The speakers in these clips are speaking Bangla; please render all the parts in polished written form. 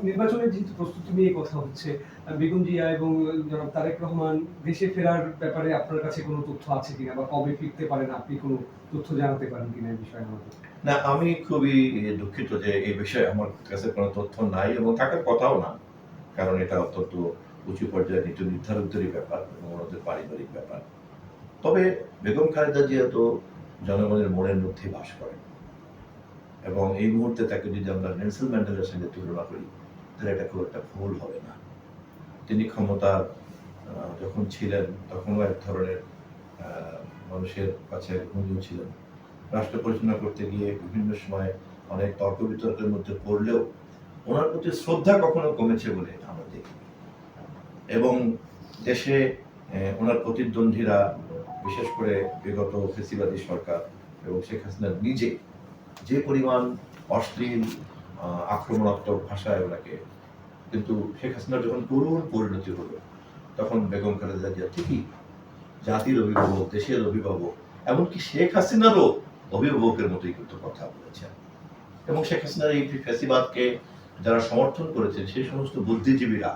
নির্বাচনের যেহেতু প্রস্তুতি নিয়ে কথা হচ্ছে, বেগম জিয়া এবং জনাব তারেক রহমান দেশে ফেরার ব্যাপারে আপনার কাছে কোনো তথ্য আছে কিনা বা কবে ফিরতে পারেন আপনি কোনো তথ্য জানাতে পারেন কিনা এই বিষয়ে আমাদের? না, আমি খুবই দুঃখিত যে এই বিষয়ে আমার কাছে কোনো তথ্য নাই এবং থাকার কথাও না। কারণ এটা অত্যন্ত উঁচু পর্যায়ের নীতি নির্ধারকদেরই ব্যাপার এবং ওনাদের পারিবারিক ব্যাপার। তবে বেগম খালেদা জিয়া তো জনগণের মনের মধ্যেই বাস করেন এবং এই মুহূর্তে তাকে যদি আমরা নেলসন ম্যান্ডেলার সঙ্গে তুলনা করি তাহলে এটা খুব একটা ভুল হবে না। তিনি ক্ষমতা যখন ছিলেন তখনও এক ধরনের মানুষের কাছে গুঞ্জন ছিলেন। রাষ্ট্র পরিচালনা করতে গিয়ে বিভিন্ন সময় অনেক তর্ক বিতর্কের মধ্যে পড়লেও ওনার প্রতি শ্রদ্ধা কখনো কমেছে বলে আমরা দেখি এবং দেশে ওনার প্রতিদ্বন্দ্বীরা বিশেষ করে বিগত ফেসিবাদী সরকার এবং শেখ হাসিনা নিজে যে পরিমাণ অশ্লীল আক্রমণাত্মক ভাষায় ওনাকে, কিন্তু শেখ হাসিনার যখন করুণ পরিণতি হলো তখন বেগম খালেদা জিয়া ঠিকই জাতির অভিভাবক, দেশের অভিভাবক, এমনকি শেখ হাসিনারও অভিভাবকের মতোই কিন্তু কথা বলেছেন এবং শেখ হাসিনার এই ফ্যাসিবাদকে যারা সমর্থন করেছেন সেই সমস্ত বুদ্ধিজীবীরা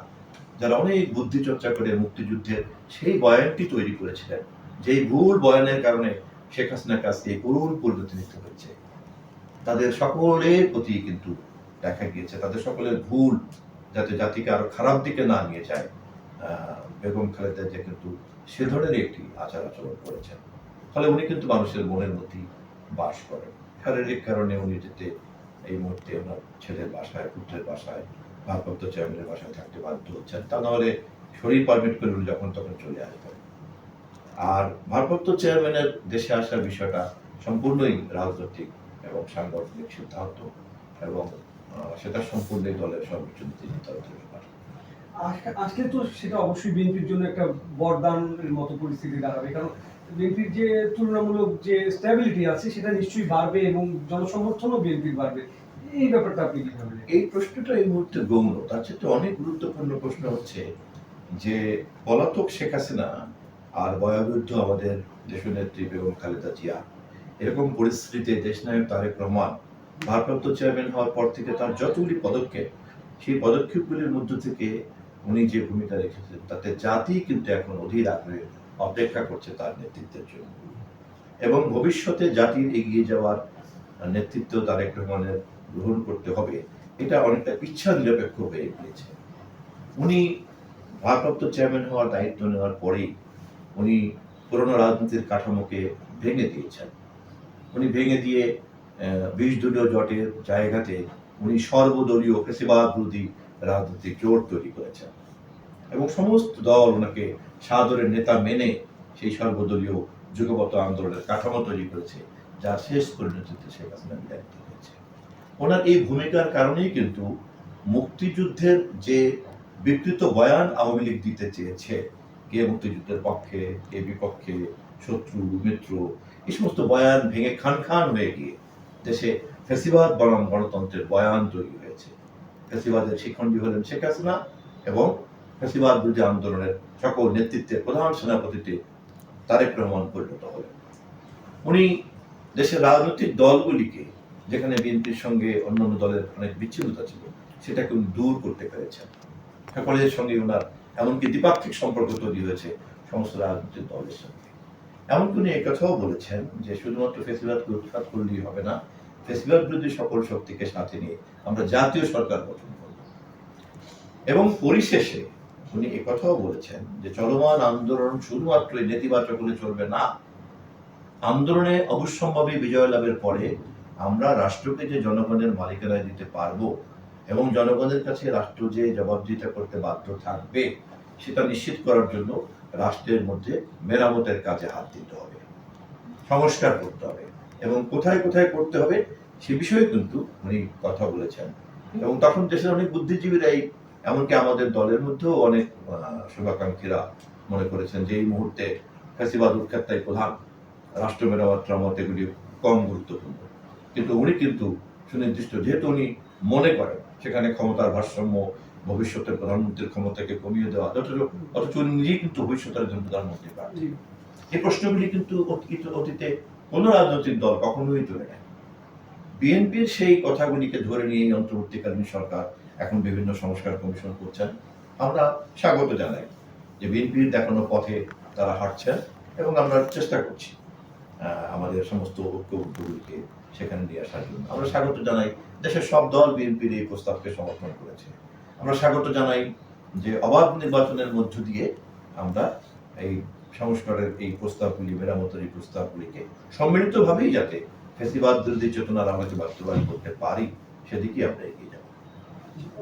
যারা অনেক বুদ্ধি চর্চা করে মুক্তিযুদ্ধের সেই বয়ানটি তৈরি করেছিলেন, যেই ভুল বয়ানের কারণে শেখ হাসিনার কাছে এই করুণ পরিণতি নিতে হয়েছে, তাদের সকলের প্রতি কিন্তু দেখা গিয়েছে তাদের সকলের ভুল যাতে জাতিকে আরো খারাপ দিকে না নিয়ে যায়, বেগম খালেদা জিয়া কিন্তু সে ধরনের একটি আচার আচরণ করেছেন। ফলে উনি কিন্তু মানুষের মনের মধ্যেই বাস করেন। শারীরিক কারণে উনি যেতে এই মুহূর্তে ওনার ছেলের বাসায়, পুত্রের বাসায়, ভারপ্রাপ্ত চেয়ারম্যানের বাসায় থাকতে বাধ্য হচ্ছেন। তা নাহলে শরীর পারমিট করে উনি যখন তখন চলে আসবেন। আর ভারপ্রাপ্ত চেয়ারম্যানের দেশে আসার বিষয়টা সম্পূর্ণই রাজনৈতিক এবং সাংগঠনিক সিদ্ধান্ত এবং সেটা সম্পূর্ণই দলের সর্বোচ্চ নীতি নির্ধারকের ব্যাপার। আসলে তো সেটা অবশ্যই বিএনপির জন্য একটা বরদানের মতো পরিস্থিতি দাঁড়াবে, কারণ বিএনপির যে তুলনামূলক যে স্ট্যাবিলিটি আছে সেটা নিশ্চয়ই বাড়বে এবং জনসমর্থনও বিএনপির বাড়বে। এই ব্যাপারটা আপনি কিভাবে দেখেন? এই প্রশ্নটা এই মুহূর্তে গৌণ, তার চেয়ে অনেক গুরুত্বপূর্ণ প্রশ্ন হচ্ছে যে পলাতক শেখ হাসিনা আর বয়োবৃদ্ধ আমাদের দেশনেত্রী বেগম খালেদা জিয়া, এরকম পরিস্থিতিতে দেশনায়ক তারেক রহমান ভারপ্রাপ্ত চেয়ারম্যান হওয়ার পর থেকে তার যতগুলি পদক্ষেপ, সেই পদক্ষেপগুলির মধ্য থেকে উনি যে ভূমিকা রেখেছেন তাতে জাতি কিন্তু এখন অধীর আগ্রহে অপেক্ষা করছে তার নেতৃত্বের জন্য এবং ভবিষ্যতে জাতির এগিয়ে যাওয়ার নেতৃত্ব তারেক রহমানের গ্রহণ করতে হবে, এটা অনেকটা ইচ্ছা নিরপেক্ষ হয়ে গিয়েছে। উনি ভারপ্রাপ্ত চেয়ারম্যান হওয়ার দায়িত্ব নেওয়ার পরেই উনি পুরনো রাজনীতির কাঠামোকে ভেঙে দিয়েছেন। উনি ভেঙে দিয়ে ২০ দলীয় জোটের জায়গাতে উনি সর্বদলীয় ফ্যাসিবাদ বিরোধী রাজনৈতিক জোট তৈরি করেছেন এবং সমস্ত দল ওনাকে সাদরের নেতা মেনে সেই সর্বদলীয় যুগপত আন্দোলনের কাঠামো তৈরি করেছে, যার শেষ পরিণতিতে শেখ হাসিনা বিদায়িত হয়েছে। ওনার এই ভূমিকার কারণেই কিন্তু মুক্তিযুদ্ধের যে বিকৃত বয়ান আওয়ামী লীগ দিতে চেয়েছে, কে মুক্তিযুদ্ধের পক্ষে, কে বিপক্ষে, শত্রু মিত্র, এই সমস্ত বয়ান ভেঙে খান খান হয়ে গিয়ে দেশে ফ্যাসিবাদ বনাম গণতন্ত্রের বয়ান তৈরি হয়েছে। ফ্যাসিবাদের শিখণ্ডী হলেন শেখ হাসিনা এবং ফ্যাসিবাদ বিরোধী আন্দোলনের সকল নেতৃত্বের প্রধান সেনাপতিতে তারেক রহমান পরিণত হলেন। উনি দেশের রাজনৈতিক দলগুলিকে, যেখানে বিএনপির সঙ্গে অন্যান্য দলের অনেক বিচ্ছিন্নতা ছিল, সেটাকে উনি দূর করতে পেরেছেন। সকলের সঙ্গে ওনার এমনকি দ্বিপাক্ষিক সম্পর্ক তৈরি হয়েছে সমস্ত রাজনৈতিক দলের সঙ্গে। এমনকি উনি একথাও বলেছেন যে শুধুমাত্র ফেসিবাদকে উৎখাত করলেই হবে না, ফেসিবাদ বিরোধী সকল শক্তিকে সাথে নিয়ে আমরা জাতীয় সরকার গঠন করব এবং পরিশেষে উনি একথাও বলেছেন যে চলমান আন্দোলন শুধুমাত্র নেতিবাচক হলে চলবে না, আন্দোলনে অবশ্যম্ভাবী বিজয় লাভের পরে আমরা রাষ্ট্রকে যে জনগণের মালিকানায় দিতে পারবো এবং জনগণের কাছে রাষ্ট্র যে জবাবদিহিতা করতে বাধ্য থাকবে সেটা নিশ্চিত করার জন্য রাষ্ট্রের মধ্যে মেরামতের কাজে হাত দিতে হবে, সংস্কার করতে হবে এবং কোথায় কোথায় করতে হবে সে বিষয়ে কিন্তু উনি কথা বলেছেন এবং তখন দেশের অনেক বুদ্ধিজীবীরাই, এমনকি আমাদের দলের মধ্যেও অনেক শুভাকাঙ্ক্ষীরা মনে করেছেন যে এই মুহূর্তে ফ্যাসিবাদ উৎখাতটাই প্রধান, রাষ্ট্র মেরামত এগুলি কম গুরুত্বপূর্ণ। কিন্তু উনি কিন্তু সুনির্দিষ্ট, যেহেতু উনি মনে করেন সেখানে ক্ষমতার ভারসাম্য, ভবিষ্যতের প্রধানমন্ত্রীর ক্ষমতাকে কমিয়ে দেওয়া, অথচ উনি নিজেই কিন্তু ভবিষ্যতের একজন প্রধানমন্ত্রী প্রার্থী। এই প্রশ্নগুলি কিন্তু অতীতে কোনো রাজনৈতিক দল কখনোই তুলে নেয়। বিএনপির সেই কথাগুলিকে ধরে নিয়ে অন্তর্বর্তীকালীন সরকার এখন বিভিন্ন সংস্কার কমিশন করছেন। আমরা স্বাগত জানাই যে বিএনপির দেখানো পথে তারা হাঁটছেন এবং আমরা চেষ্টা করছি আমাদের সমস্ত ঐক্যগুলিকে সেখানে নিয়ে আসার জন্য। আমরা স্বাগত জানাই, দেশের সব দল বিএনপির এই প্রস্তাবকে সমর্থন করেছে। আমরা স্বাগত জানাই যে অবাধ নির্বাচনের মধ্য দিয়ে আমরা এই সংস্কারের এই প্রস্তাবগুলি, মেরামতের এই প্রস্তাবগুলিকে সম্মিলিতভাবেই যাতে ফ্যাসিবাদ বিরোধী চেতনার আলোকে বাস্তবায়ন করতে পারি, সেদিকেই আমরা এগিয়ে যাব।